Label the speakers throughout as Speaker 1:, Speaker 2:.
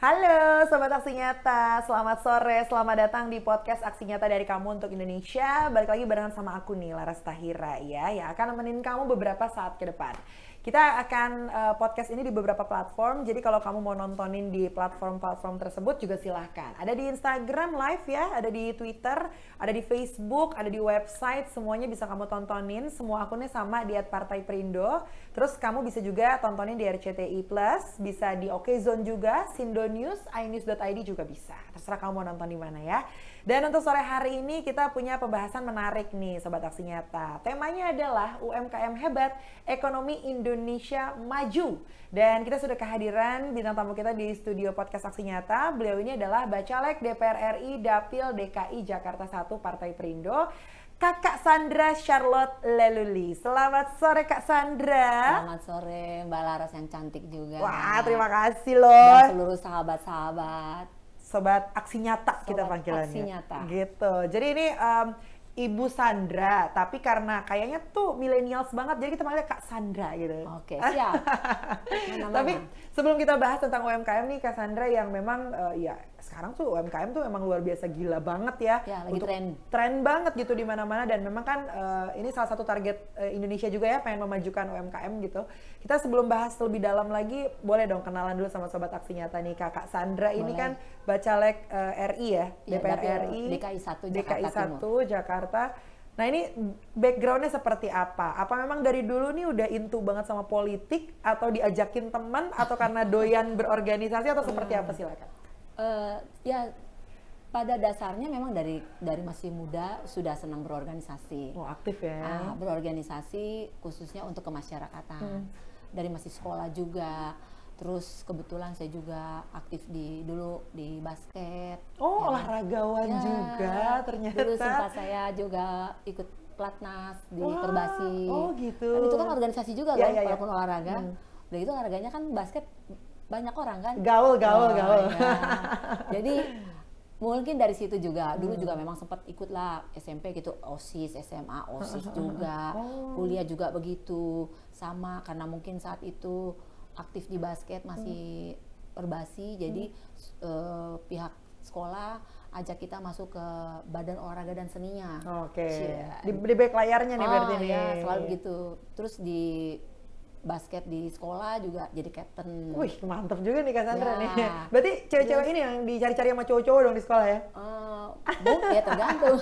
Speaker 1: Halo Sobat Aksi Nyata, selamat sore, selamat datang di podcast Aksi Nyata dari Kamu untuk Indonesia. Balik lagi barengan sama aku nih, Laras Tahira ya, yang akan nemenin kamu beberapa saat ke depan. Kita akan podcast ini di beberapa platform, jadi kalau kamu mau nontonin di platform-platform tersebut juga silahkan. Ada di Instagram live ya, ada di Twitter, ada di Facebook, ada di website, semuanya bisa kamu tontonin. Semua akunnya sama di @partai-perindo. Terus kamu bisa juga tontonin di RCTI Plus, bisa di Okezone juga, Sindo News, inews.id juga bisa. Terserah kamu mau nonton di mana ya. Dan untuk sore hari ini kita punya pembahasan menarik nih Sobat Aksi Nyata. Temanya adalah UMKM hebat, ekonomi Indonesia maju. Dan kita sudah kehadiran bintang tamu kita di studio podcast Aksi Nyata. Beliau ini adalah Bacalek DPR RI Dapil DKI Jakarta 1 Partai Perindo, Kakak Sandra Charlotte Leluli. Selamat sore Kak Sandra.
Speaker 2: Selamat sore Mbak Laras yang cantik juga.
Speaker 1: Wah, terima kasih loh.
Speaker 2: Dan seluruh sahabat-sahabat.
Speaker 1: Sobat Aksi Nyata kita panggilannya.
Speaker 2: Aksi Nyata.
Speaker 1: Gitu. Jadi ini Ibu Sandra, tapi karena kayaknya tuh millennials banget, jadi kita panggilnya Kak Sandra gitu.
Speaker 2: Oke, siap.
Speaker 1: Tapi sebelum kita bahas tentang UMKM nih Kak Sandra, yang memang ya sekarang tuh UMKM tuh emang luar biasa gila banget ya.
Speaker 2: Ya, lagi
Speaker 1: tren banget gitu di mana-mana, dan memang kan ini salah satu target Indonesia juga ya, pengen memajukan UMKM gitu. Kita sebelum bahas lebih dalam lagi, boleh dong kenalan dulu sama Sobat Aksi Nyata nih. Kakak Sandra boleh. Ini kan Bacalek RI ya, DPR RI
Speaker 2: DKI 1
Speaker 1: DKI 1 Jakarta. Nah ini backgroundnya seperti apa? Apa memang dari dulu nih udah into banget sama politik, atau diajakin teman, atau karena doyan berorganisasi, atau seperti apa, silakan?
Speaker 2: Ya pada dasarnya memang dari masih muda sudah senang berorganisasi.
Speaker 1: Oh, aktif ya.
Speaker 2: Berorganisasi khususnya untuk kemasyarakatan. Dari masih sekolah juga. Terus kebetulan saya juga aktif dulu di basket.
Speaker 1: Oh,
Speaker 2: ya.
Speaker 1: Olahragawan juga ternyata.
Speaker 2: Dulu sempat saya juga ikut platnas di Perbasi.
Speaker 1: Oh gitu.
Speaker 2: Kan itu kan organisasi juga kan, walaupun
Speaker 1: ya.
Speaker 2: olahraga. Udah gitu olahraganya kan basket banyak orang kan.
Speaker 1: Gaul.
Speaker 2: Ya. Jadi mungkin dari situ juga. Dulu juga memang sempat ikut lah SMP gitu, OSIS, SMA, OSIS juga. Kuliah juga begitu. Sama karena mungkin saat itu aktif di basket masih Perbasi, jadi pihak sekolah ajak kita masuk ke Badan Olahraga dan Seninya.
Speaker 1: Oke. Di back layarnya nih berarti nih.
Speaker 2: Ya, selalu gitu. Terus di basket di sekolah juga jadi captain.
Speaker 1: Wih, mantep juga nih Kak Sandra nih. Berarti cewek-cewek ini yang dicari-cari sama cowok-cowok dong di sekolah ya?
Speaker 2: Ya tergantung.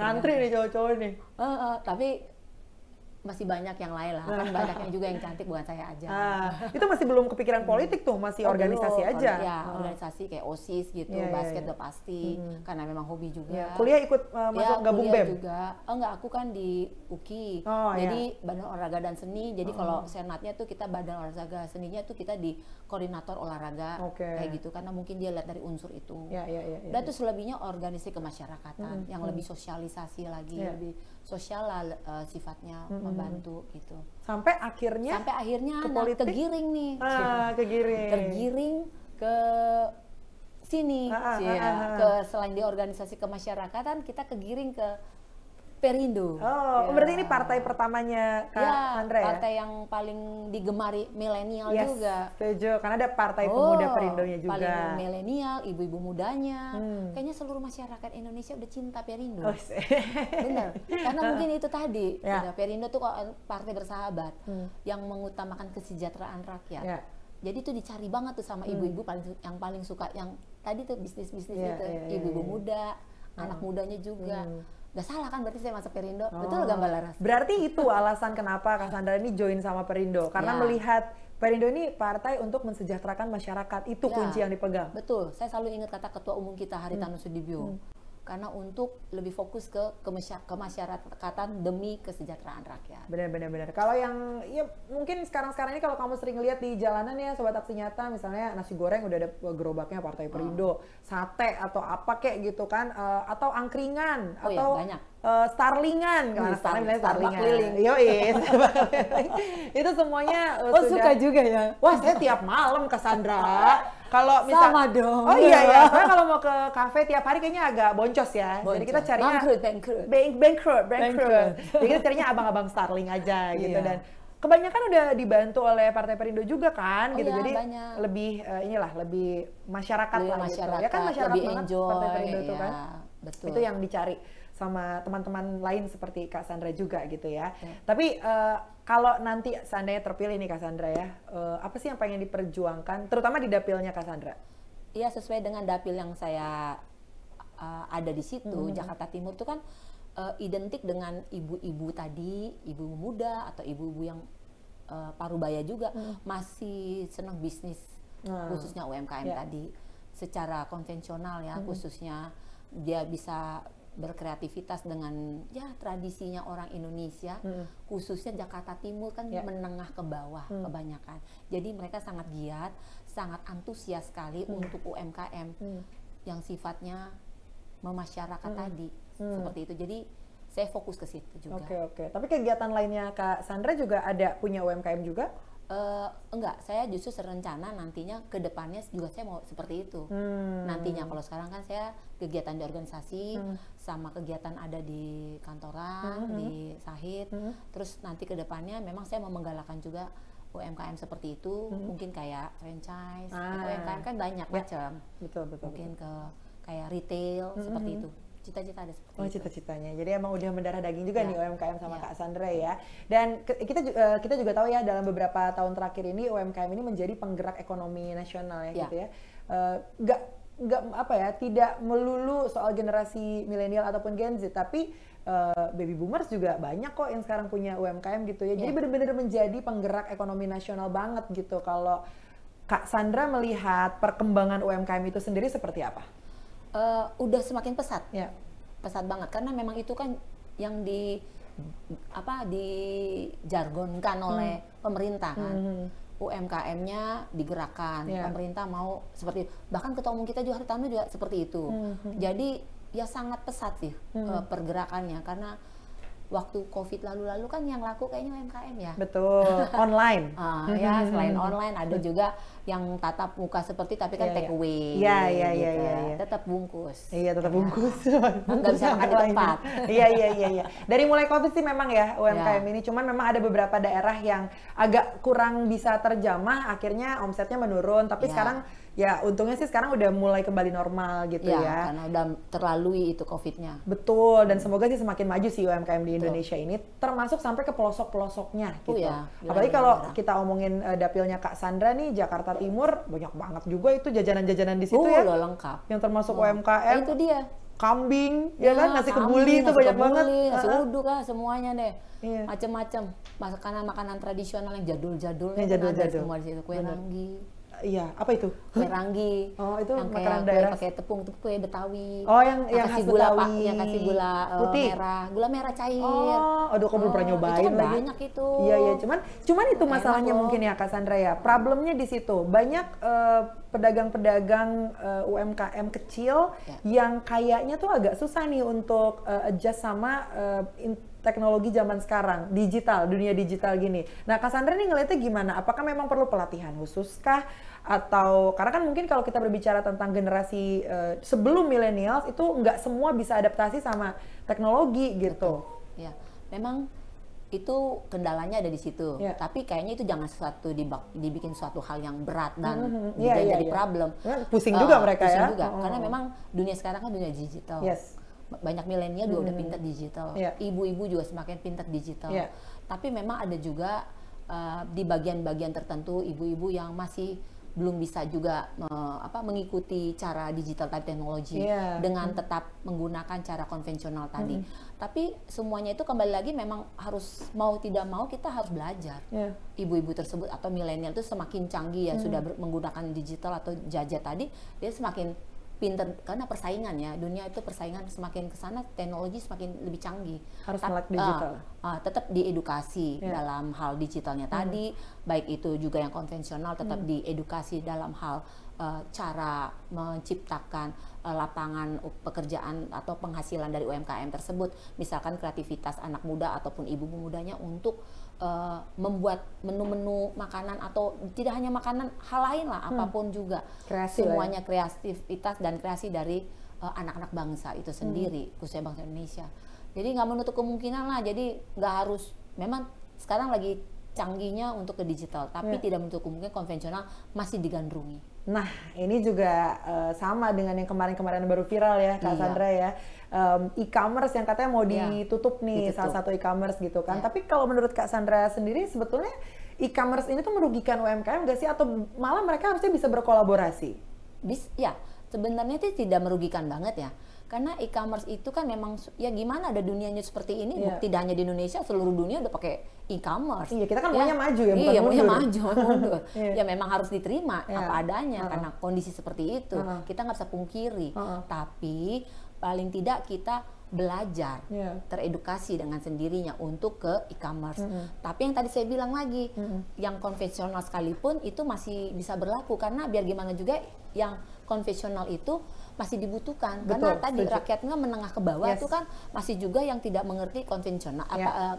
Speaker 1: Ngantri nih cowok-cowok nih.
Speaker 2: Tapi masih banyak yang lain lah, kan banyak yang juga yang cantik, bukan saya aja.
Speaker 1: Itu masih belum kepikiran politik tuh, masih organisasi aja.
Speaker 2: Ya, organisasi kayak OSIS gitu, basket udah pasti, karena memang hobi juga.
Speaker 1: Kuliah ikut masuk gabung BEM?
Speaker 2: Juga. Enggak, aku kan di UKI, jadi Badan Olahraga dan Seni, jadi kalau senatnya tuh kita Badan Olahraga Seninya tuh kita di koordinator olahraga, kayak gitu, karena mungkin dia lihat dari unsur itu. Dan tuh selebihnya organisasi kemasyarakatan, yang lebih sosialisasi lagi, lebih sosial lah sifatnya, membantu gitu.
Speaker 1: Sampai akhirnya
Speaker 2: kegiring nih. Tergiring ke sini. Ke selain di organisasi kemasyarakatan, kita kegiring ke Perindo.
Speaker 1: Berarti ini partai pertamanya Kak Sandra ya?
Speaker 2: Partai yang paling digemari milenial juga.
Speaker 1: Setuju, karena ada Partai Pemuda Perindonya juga.
Speaker 2: Paling milenial, ibu-ibu mudanya. Kayaknya seluruh masyarakat Indonesia udah cinta Perindo. Bener, karena mungkin itu tadi. Perindo tuh partai bersahabat yang mengutamakan kesejahteraan rakyat. Jadi tuh dicari banget tuh sama ibu-ibu yang paling suka yang tadi tuh bisnis-bisnis itu. Ibu-ibu muda, anak mudanya juga. Gak salah kan berarti saya masuk Perindo, betul gak Mbak Laras?
Speaker 1: Berarti itu alasan kenapa Kak Sandra ini join sama Perindo, karena melihat Perindo ini partai untuk mensejahterakan masyarakat, itu kunci yang dipegang.
Speaker 2: Betul, saya selalu ingat kata Ketua Umum kita Haritanu Sudibyo, karena untuk lebih fokus ke kemasyarakatan demi kesejahteraan rakyat.
Speaker 1: Benar. Kalau yang ya mungkin sekarang ini kalau kamu sering lihat di jalanan ya Sobat Aksi Nyata, misalnya nasi goreng udah ada gerobaknya Partai Perindo, sate atau apa kayak gitu kan, atau angkringan, atau
Speaker 2: banyak.
Speaker 1: Starlingan, karena bilangnya Starlingan.
Speaker 2: Keliling.
Speaker 1: Itu semuanya
Speaker 2: sudah. Suka juga ya.
Speaker 1: Wah, saya tiap malam ke Sandra. Kalau misal,
Speaker 2: sama dong.
Speaker 1: Oh iya. Saya kalau mau ke kafe tiap hari kayaknya agak boncos ya. Jadi kita carinya
Speaker 2: bangkrut.
Speaker 1: Jadi kita carinya abang-abang Starling aja gitu. Dan kebanyakan udah dibantu oleh Partai Perindo juga kan, gitu.
Speaker 2: Ya,
Speaker 1: Jadi
Speaker 2: banyak.
Speaker 1: lebih lebih masyarakat lah
Speaker 2: masyarakat,
Speaker 1: gitu. Ya kan masyarakat
Speaker 2: lebih
Speaker 1: banget
Speaker 2: enjoy,
Speaker 1: Partai Perindo tuh kan.
Speaker 2: Betul.
Speaker 1: Itu yang dicari sama teman-teman lain seperti Kak Sandra juga gitu ya. Tapi kalau nanti seandainya terpilih nih Kak Sandra ya, apa sih yang pengen diperjuangkan, terutama di dapilnya Kak Sandra?
Speaker 2: Iya, sesuai dengan dapil yang saya ada di situ, Jakarta Timur itu kan identik dengan ibu-ibu tadi, ibu muda atau ibu-ibu yang parubaya juga masih senang bisnis, khususnya UMKM tadi, secara konvensional ya, khususnya dia bisa berkreativitas dengan ya tradisinya orang Indonesia, khususnya Jakarta Timur kan menengah ke bawah kebanyakan. Jadi mereka sangat giat, sangat antusias sekali untuk UMKM yang sifatnya memasyarakat tadi, seperti itu. Jadi saya fokus ke situ juga.
Speaker 1: Oke. Tapi kegiatan lainnya Kak Sandra juga ada punya UMKM juga?
Speaker 2: Enggak, saya justru serencana nantinya ke depannya juga saya mau seperti itu. Nantinya kalau sekarang kan saya kegiatan di organisasi sama kegiatan ada di kantoran, di Sahid. Terus nanti ke depannya memang saya mau menggalakkan juga UMKM seperti itu, mungkin kayak franchise. UMKM kan banyak macam.
Speaker 1: Betul.
Speaker 2: Mungkin ke kayak retail seperti itu. Cita-cita ada seperti itu.
Speaker 1: Cita-citanya. Jadi emang udah mendarah daging juga nih UMKM sama Kak Sandra ya. Dan kita juga tahu ya dalam beberapa tahun terakhir ini UMKM ini menjadi penggerak ekonomi nasional ya gitu ya. Tidak melulu soal generasi milenial ataupun Gen Z, tapi baby boomers juga banyak kok yang sekarang punya UMKM gitu ya. Jadi benar-benar menjadi penggerak ekonomi nasional banget gitu. Kalau Kak Sandra melihat perkembangan UMKM itu sendiri seperti apa?
Speaker 2: Udah semakin pesat, pesat banget karena memang itu kan yang dijargonkan oleh pemerintah kan, UMKM-nya digerakkan, pemerintah mau seperti bahkan ketua umum kita juga hari tamu juga seperti itu, jadi ya sangat pesat sih pergerakannya karena waktu COVID lalu-lalu kan yang laku kayaknya UMKM ya.
Speaker 1: Betul, online.
Speaker 2: Ya selain online ada juga yang tatap muka seperti tapi kan take away.
Speaker 1: Iya.
Speaker 2: Tetap bungkus.
Speaker 1: Iya, tetap bungkus.
Speaker 2: Nggak bisa makan di tempat.
Speaker 1: Iya. Dari mulai COVID sih memang ya UMKM ini, cuman memang ada beberapa daerah yang agak kurang bisa terjamah, akhirnya omsetnya menurun. Tapi sekarang ya untungnya sih sekarang udah mulai kembali normal gitu ya.
Speaker 2: Karena udah terlalui itu COVID-nya.
Speaker 1: Betul, dan semoga sih semakin maju sih UMKM di Indonesia ini, termasuk sampai ke pelosok-pelosoknya gitu. Apalagi kalau kita omongin dapilnya Kak Sandra nih, Jakarta Timur, banyak banget juga itu jajanan-jajanan di situ ya.
Speaker 2: Lengkap.
Speaker 1: Yang termasuk UMKM.
Speaker 2: Itu dia.
Speaker 1: Kambing, ya kan, nasi kebuli itu banyak banget.
Speaker 2: Nasi uduk lah, semuanya deh. Macam-macam. Makanan tradisional yang jadul-jadul. Semua di situ. Kue ranggi.
Speaker 1: Iya, apa itu?
Speaker 2: Kue ranggi.
Speaker 1: Oh, itu
Speaker 2: yang
Speaker 1: makanan
Speaker 2: kayak
Speaker 1: daerah.
Speaker 2: Pakai tepung, itu kue Betawi.
Speaker 1: Oh, yang khas Betawi.
Speaker 2: Yang kasih gula putih. Gula merah cair.
Speaker 1: Aduh, aku belum pernah nyobain
Speaker 2: itu kan
Speaker 1: lagi.
Speaker 2: Banyak itu.
Speaker 1: Iya, cuman itu masalahnya mungkin ya Kak Sandra ya. Problemnya di situ. Banyak pedagang-pedagang UMKM kecil yang kayaknya tuh agak susah nih untuk adjust sama teknologi zaman sekarang, dunia digital gini. Nah, Kak Sandra nih ngeliatnya gimana? Apakah memang perlu pelatihan khusus kah? Atau, karena kan mungkin kalau kita berbicara tentang generasi sebelum millennials, itu nggak semua bisa adaptasi sama teknologi gitu.
Speaker 2: Ya, memang itu kendalanya ada di situ. Tapi kayaknya itu jangan dibikin suatu hal yang berat dan jadi problem.
Speaker 1: Pusing juga mereka
Speaker 2: pusing juga. Karena memang dunia sekarang kan dunia digital. Banyak milenial juga udah pintar digital, ibu-ibu juga semakin pintar digital. Tapi memang ada juga di bagian-bagian tertentu ibu-ibu yang masih belum bisa juga mengikuti cara digital teknologi dengan tetap menggunakan cara konvensional tadi. Tapi semuanya itu kembali lagi memang harus mau tidak mau kita harus belajar. Ibu-ibu tersebut atau milenial itu semakin canggih ya sudah menggunakan digital atau gadget tadi, dia semakin pinter karena persaingan ya, dunia itu persaingan semakin ke sana, teknologi semakin lebih canggih.
Speaker 1: Harus melek digital.
Speaker 2: Tetap diedukasi dalam hal digitalnya tadi, baik itu juga yang konvensional tetap diedukasi dalam hal cara menciptakan lapangan pekerjaan atau penghasilan dari UMKM tersebut, misalkan kreativitas anak muda ataupun ibu mudanya untuk membuat menu-menu makanan atau tidak hanya makanan, hal lain lah, apapun juga. Semuanya kreativitas dan kreasi dari anak-anak bangsa itu sendiri, khususnya bangsa Indonesia. Jadi nggak menutup kemungkinan lah, jadi nggak harus, memang sekarang lagi canggihnya untuk ke digital, tapi tidak menutup kemungkinan konvensional masih digandrungi.
Speaker 1: Nah, ini juga sama dengan yang kemarin-kemarin baru viral ya, Kak Sandra ya. E-commerce yang katanya mau ditutup nih, salah satu e-commerce gitu kan. Tapi kalau menurut Kak Sandra sendiri, sebetulnya e-commerce ini tuh merugikan UMKM nggak sih? Atau malah mereka harusnya bisa berkolaborasi?
Speaker 2: Ya, sebenarnya itu tidak merugikan banget ya. Karena e-commerce itu kan memang ya gimana ada dunianya seperti ini, tidak hanya di Indonesia, seluruh dunia udah pakai e-commerce.
Speaker 1: Iya, kita kan maunya maju ya, bukan mundur.
Speaker 2: Iya, maunya maju, mundur. Ya memang harus diterima apa adanya karena kondisi seperti itu. Kita nggak bisa pungkiri. Tapi paling tidak kita belajar, teredukasi dengan sendirinya untuk ke e-commerce. Tapi yang tadi saya bilang lagi, yang konvensional sekalipun itu masih bisa berlaku karena biar gimana juga yang konvensional itu masih dibutuhkan. Betul, karena tadi rakyatnya menengah ke bawah itu kan masih juga yang tidak mengerti konvensional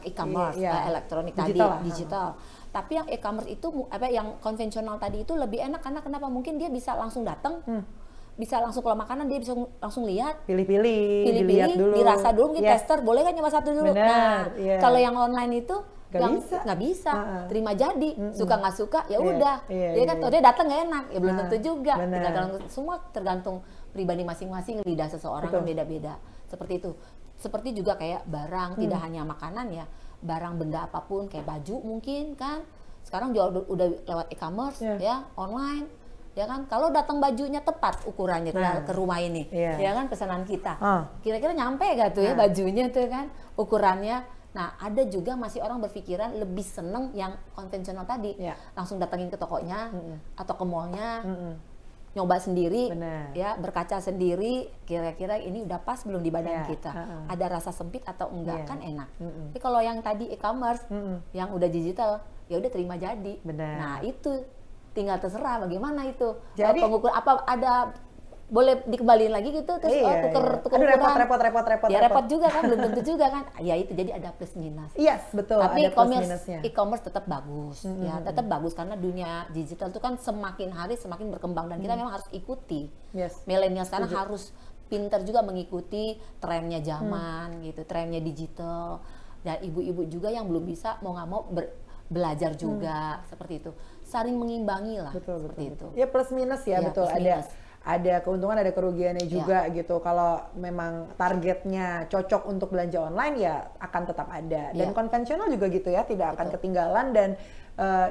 Speaker 2: e-commerce, elektronik digital. Tapi yang e-commerce itu yang konvensional tadi itu lebih enak karena kenapa? Mungkin dia bisa langsung datang, bisa langsung kalau makanan dia bisa langsung lihat,
Speaker 1: pilih-pilih, dilihat dulu,
Speaker 2: dirasa dulu, mungkin tester, boleh kan nyoba satu dulu. Nah, kalau yang online itu nggak bisa, terima jadi, suka nggak suka ya udah, dia kan udah datang nggak enak, ya belum tentu juga. Semua tergantung pribadi masing-masing, lidah seseorang kan beda-beda. Seperti itu. Seperti juga kayak barang, tidak hanya makanan ya, barang benda apapun kayak baju mungkin kan. Sekarang juga udah lewat e-commerce ya, online. Ya kan, kalau datang bajunya tepat ukurannya ke rumah ini, ya kan pesanan kita. Kira-kira nyampe gak tuh ya bajunya tuh kan ukurannya. Nah, ada juga masih orang berpikiran lebih seneng yang konvensional tadi, langsung datangin ke tokonya atau ke mallnya, nyoba sendiri, ya berkaca sendiri, kira-kira ini udah pas belum di badan kita, ada rasa sempit atau enggak kan enak. Tapi kalau yang tadi e-commerce, yang udah digital, ya udah terima jadi. Nah itu tinggal terserah bagaimana itu. Jadi pengukur apa ada boleh dikembaliin lagi gitu terus tuker ukuran.
Speaker 1: Repot.
Speaker 2: Ya repot juga kan, belum tentu juga kan. Ya itu jadi ada plus minus.
Speaker 1: Yes, betul.
Speaker 2: Tapi e-commerce tetap bagus. Ya, tetap bagus karena dunia digital itu kan semakin hari semakin berkembang dan kita memang harus ikuti. Milenial sekarang harus pintar juga mengikuti trennya zaman gitu, trennya digital. Dan ibu-ibu juga yang belum bisa mau nggak mau belajar juga seperti itu. Saling mengimbangi lah seperti itu.
Speaker 1: Ya plus minus ya, betul. Ada keuntungan, ada kerugiannya juga gitu. Kalau memang targetnya cocok untuk belanja online ya akan tetap ada. Dan konvensional juga gitu ya, tidak akan ketinggalan. Dan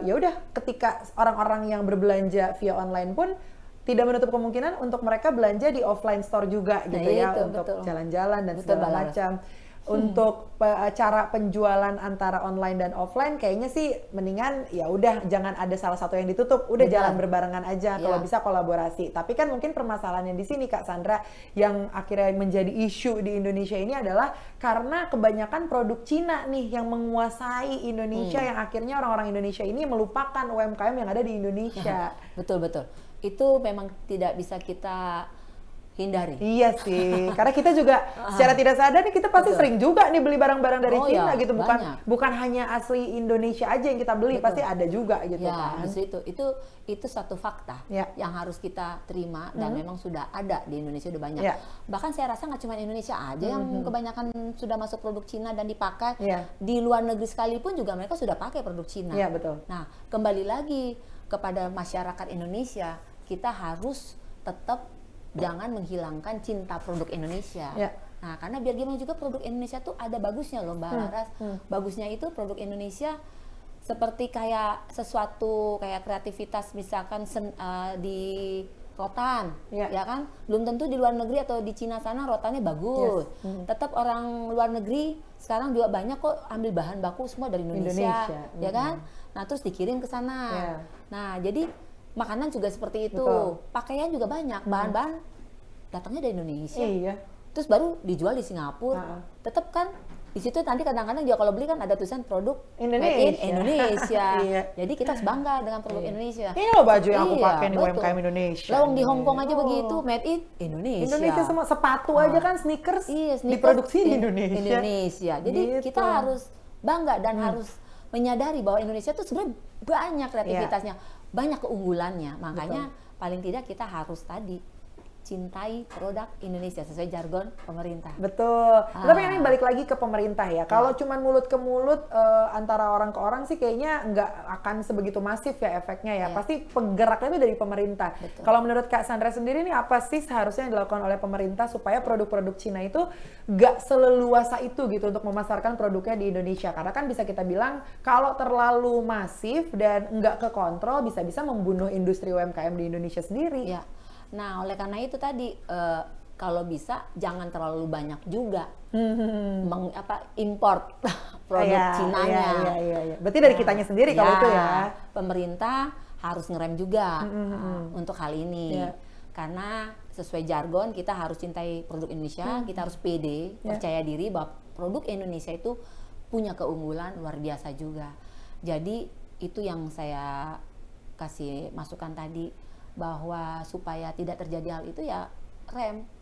Speaker 1: ya udah, ketika orang-orang yang berbelanja via online pun tidak menutup kemungkinan untuk mereka belanja di offline store juga gitu untuk jalan-jalan dan segala macam. Untuk cara penjualan antara online dan offline kayaknya sih mendingan ya udah jangan ada salah satu yang ditutup, udah jalan berbarengan aja kalau bisa kolaborasi. Tapi kan mungkin permasalahannya di sini Kak Sandra yang akhirnya menjadi isu di Indonesia ini adalah karena kebanyakan produk Cina nih yang menguasai Indonesia yang akhirnya orang-orang Indonesia ini melupakan UMKM yang ada di Indonesia.
Speaker 2: Betul. Itu memang tidak bisa kita hindari.
Speaker 1: Iya sih, karena kita juga secara tidak sadar nih kita pasti sering juga nih beli barang-barang dari Cina gitu, bukan hanya asli Indonesia aja yang kita beli, pasti ada juga gitu kan.
Speaker 2: Itu satu fakta yang harus kita terima dan memang sudah ada di Indonesia udah banyak. Bahkan saya rasa nggak cuma Indonesia aja yang kebanyakan sudah masuk produk Cina dan dipakai. Di luar negeri sekalipun juga mereka sudah pakai produk Cina.
Speaker 1: Iya, betul.
Speaker 2: Nah, kembali lagi kepada masyarakat Indonesia, kita harus tetap jangan menghilangkan cinta produk Indonesia. Nah, karena biar gimana juga produk Indonesia tuh ada bagusnya loh, Mbak Laras. Bagusnya itu produk Indonesia seperti kayak sesuatu kayak kreativitas misalkan di rotan, ya kan? Belum tentu di luar negeri atau di Cina sana rotannya bagus. Tetap orang luar negeri sekarang juga banyak kok ambil bahan baku semua dari Indonesia. Ya kan? Nah, terus dikirim ke sana. Nah, jadi makanan juga seperti itu, pakaian juga banyak, bahan-bahan datangnya dari Indonesia. Terus baru dijual di Singapura. Tetap kan di situ nanti kadang-kadang juga kalau beli kan ada tulisan produk Made in Indonesia. Jadi kita harus bangga dengan produk Indonesia.
Speaker 1: Ini loh baju yang aku pakai nih UMKM Indonesia.
Speaker 2: Lawang di Hong Kong aja begitu, Made in Indonesia.
Speaker 1: Indonesia semua, sepatu aja kan sneakers, diproduksi di Indonesia.
Speaker 2: Jadi kita harus bangga dan harus menyadari bahwa Indonesia tuh sebenarnya banyak kreativitasnya. Banyak keunggulannya, makanya paling tidak kita harus tadi cintai produk Indonesia sesuai jargon pemerintah.
Speaker 1: Betul. Tapi ini balik lagi ke pemerintah ya. Kalau cuman mulut ke mulut antara orang ke orang sih kayaknya nggak akan sebegitu masif ya efeknya ya. Pasti penggeraknya itu dari pemerintah. Kalau menurut Kak Sandra sendiri nih apa sih seharusnya yang dilakukan oleh pemerintah supaya produk-produk Cina itu nggak seleluasa itu gitu untuk memasarkan produknya di Indonesia? Karena kan bisa kita bilang kalau terlalu masif dan nggak kekontrol bisa-bisa membunuh industri UMKM di Indonesia sendiri.
Speaker 2: Ya. Nah, oleh karena itu tadi kalau bisa jangan terlalu banyak juga import produk Cinanya.
Speaker 1: Iya. Berarti dari kitanya sendiri kalau itu ya.
Speaker 2: Pemerintah harus ngerem juga untuk hal ini. Karena sesuai jargon kita harus cintai produk Indonesia, kita harus pede, percaya diri bahwa produk Indonesia itu punya keunggulan luar biasa juga. Jadi itu yang saya kasih masukan tadi, bahwa supaya tidak terjadi hal itu ya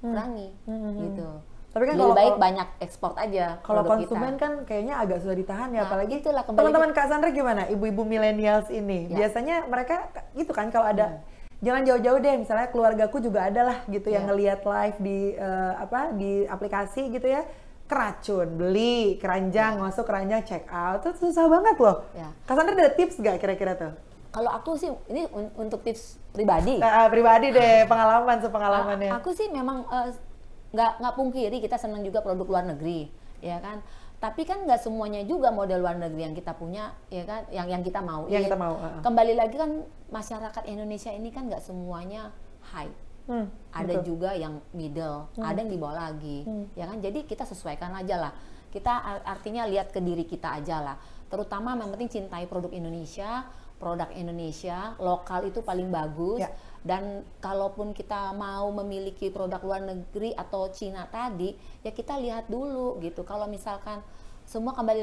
Speaker 2: kurangi gitu.
Speaker 1: Tapi kan
Speaker 2: lebih baik banyak ekspor aja.
Speaker 1: Kalau konsumen kan kayaknya agak susah ditahan ya, apalagi
Speaker 2: itulah
Speaker 1: teman-teman Kak Sandra gimana, ibu-ibu millennials ini. Biasanya mereka gitu kan kalau ada jangan jauh-jauh deh, misalnya keluargaku juga ada lah gitu yang ngelihat live di di aplikasi gitu ya. Keracun, beli keranjang, masuk keranjang, check out, itu susah banget loh. Kak Sandra ada tips gak kira-kira tuh?
Speaker 2: Kalau aku sih, ini untuk tips pribadi.
Speaker 1: Pribadi deh, sepengalamannya.
Speaker 2: Aku sih memang nggak pungkiri kita senang juga produk luar negeri, ya kan. Tapi kan nggak semuanya juga model luar negeri yang kita punya, ya kan, yang kita mau.
Speaker 1: Yang kita mau.
Speaker 2: Kembali lagi kan masyarakat Indonesia ini kan nggak semuanya high. Ada juga yang middle, ada yang di bawah lagi, ya kan. Jadi kita sesuaikan aja lah. Kita artinya lihat ke diri kita aja lah. Terutama yang penting cintai produk Indonesia. Produk Indonesia lokal itu paling bagus, dan kalaupun kita mau memiliki produk luar negeri atau Cina tadi, ya kita lihat dulu gitu. Kalau misalkan semua kembali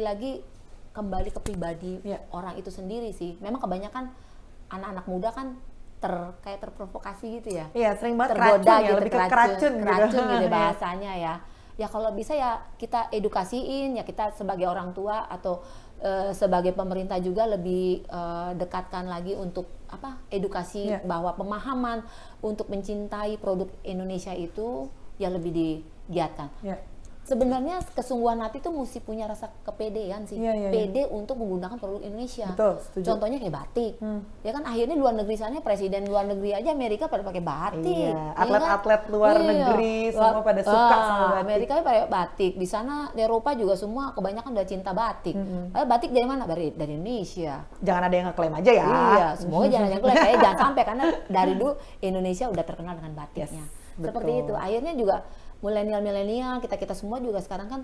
Speaker 2: ke pribadi orang itu sendiri sih. Memang kebanyakan anak-anak muda kan kayak terprovokasi gitu ya.
Speaker 1: Iya, sering banget
Speaker 2: tergoda
Speaker 1: gitu, lebih ke keracun
Speaker 2: gitu bahasanya ya. Ya kalau bisa ya kita edukasiin, ya kita sebagai orang tua atau sebagai pemerintah juga lebih dekatkan lagi untuk edukasi bahwa pemahaman untuk mencintai produk Indonesia itu ya lebih digiatkan. Sebenarnya kesungguhan hati itu mesti punya rasa kepedean sih, pede untuk menggunakan produk Indonesia.
Speaker 1: Betul, setuju.
Speaker 2: Contohnya kayak batik, ya kan akhirnya luar negeri sana presiden luar negeri aja Amerika pada pakai batik.
Speaker 1: Atlet-atlet luar negeri semua pada suka sama batik.
Speaker 2: Amerika pakai batik, di sana di Eropa juga semua kebanyakan udah cinta batik. Batik dari mana? Dari Indonesia.
Speaker 1: Jangan ada yang ngeklaim aja ya.
Speaker 2: Iya, semoga jangan ada yang ngeklaim. Jangan sampai, karena dari dulu Indonesia udah terkenal dengan batiknya. Seperti itu. Akhirnya juga milenial kita semua juga sekarang kan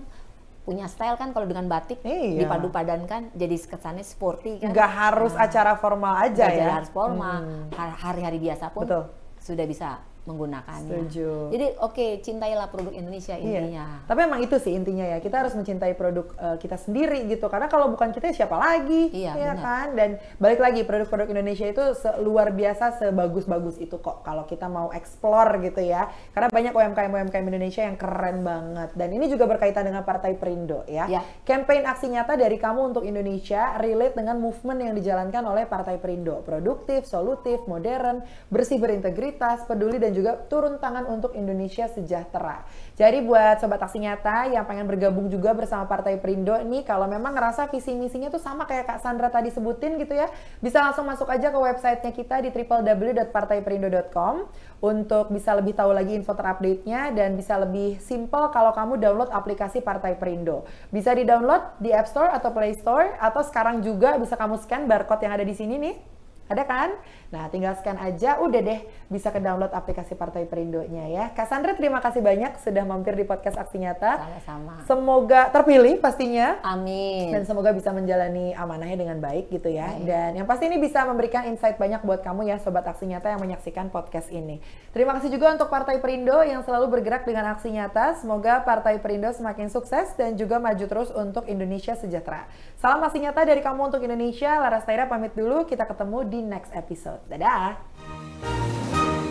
Speaker 2: punya style kan, kalau dengan batik dipadu-padankan jadi kesannya sporty kan.
Speaker 1: Nggak harus acara formal aja ya.
Speaker 2: Jadi harus formal, hari-hari biasa pun sudah bisa menggunakannya.
Speaker 1: Setuju.
Speaker 2: Jadi cintailah produk Indonesia intinya.
Speaker 1: Tapi emang itu sih intinya ya, kita harus mencintai produk kita sendiri gitu. Karena kalau bukan kita siapa lagi, ya kan? Dan balik lagi, produk-produk Indonesia itu luar biasa, sebagus-bagus itu kok kalau kita mau explore gitu ya. Karena banyak UMKM Indonesia yang keren banget. Dan ini juga berkaitan dengan Partai Perindo ya. Campaign aksi nyata dari kamu untuk Indonesia relate dengan movement yang dijalankan oleh Partai Perindo. Produktif, solutif, modern, bersih berintegritas, peduli, dan juga turun tangan untuk Indonesia sejahtera. Jadi buat Sobat Aksi Nyata yang pengen bergabung juga bersama Partai Perindo ini, kalau memang ngerasa visi misinya tuh sama kayak Kak Sandra tadi sebutin gitu ya, bisa langsung masuk aja ke websitenya kita di www.partaiperindo.com untuk bisa lebih tahu lagi info terupdate-nya, dan bisa lebih simple kalau kamu download aplikasi Partai Perindo. Bisa di-download di App Store atau Play Store, atau sekarang juga bisa kamu scan barcode yang ada di sini nih. Ada kan? Nah, tinggal scan aja, udah deh bisa ke-download aplikasi Partai Perindo-nya ya. Kak Sandra, terima kasih banyak sudah mampir di podcast Aksi Nyata.
Speaker 2: Sama-sama.
Speaker 1: Semoga terpilih pastinya.
Speaker 2: Amin.
Speaker 1: Dan semoga bisa menjalani amanahnya dengan baik gitu ya. Dan yang pasti ini bisa memberikan insight banyak buat kamu ya, Sobat Aksi Nyata yang menyaksikan podcast ini. Terima kasih juga untuk Partai Perindo yang selalu bergerak dengan aksi nyata. Semoga Partai Perindo semakin sukses dan juga maju terus untuk Indonesia sejahtera. Salam Aksi Nyata dari kamu untuk Indonesia. Laras Tahira pamit dulu, kita ketemu di next episode. Dadah!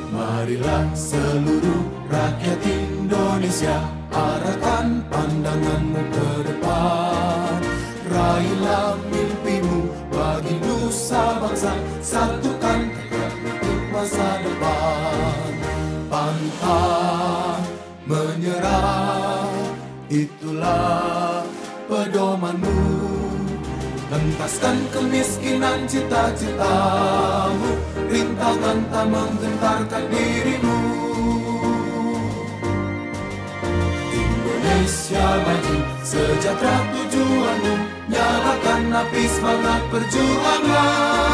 Speaker 3: Marilah seluruh rakyat Indonesia, arahkan pandanganmu ke depan. Raihlah mimpimu bagi nusa bangsa, satukan tekad untuk masa depan. Pantai itulah pedomanmu. Hentaskan kemiskinan cita-citamu, rintangan tak menggentarkan dirimu. Indonesia maju, sejahtera tujuanmu, nyalakan api semangat perjuangan.